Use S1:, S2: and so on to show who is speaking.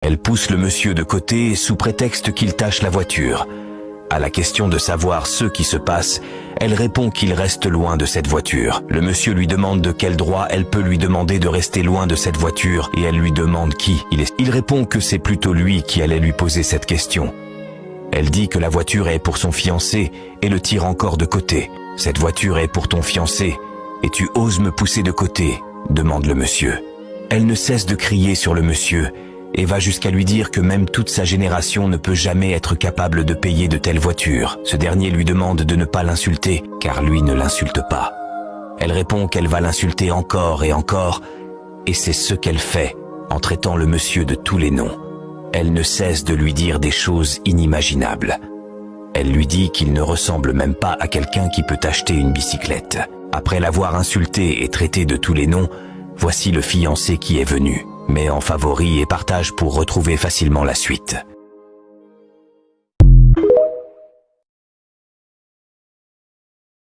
S1: Elle pousse le monsieur de côté sous prétexte qu'il tâche la voiture. À la question de savoir ce qui se passe, elle répond qu'il reste loin de cette voiture. Le monsieur lui demande de quel droit elle peut lui demander de rester loin de cette voiture et elle lui demande qui il est. Il répond que c'est plutôt lui qui allait lui poser cette question. Elle dit que la voiture est pour son fiancé et le tire encore de côté. « Cette voiture est pour ton fiancé et tu oses me pousser de côté ?» demande le monsieur. Elle ne cesse de crier sur le monsieur et va jusqu'à lui dire que même toute sa génération ne peut jamais être capable de payer de telles voitures. Ce dernier lui demande de ne pas l'insulter, car lui ne l'insulte pas. Elle répond qu'elle va l'insulter encore et encore, et c'est ce qu'elle fait, en traitant le monsieur de tous les noms. Elle ne cesse de lui dire des choses inimaginables. Elle lui dit qu'il ne ressemble même pas à quelqu'un qui peut acheter une bicyclette. Après l'avoir insulté et traité de tous les noms, voici le fiancé qui est venu, met en favori et partage pour retrouver facilement la suite.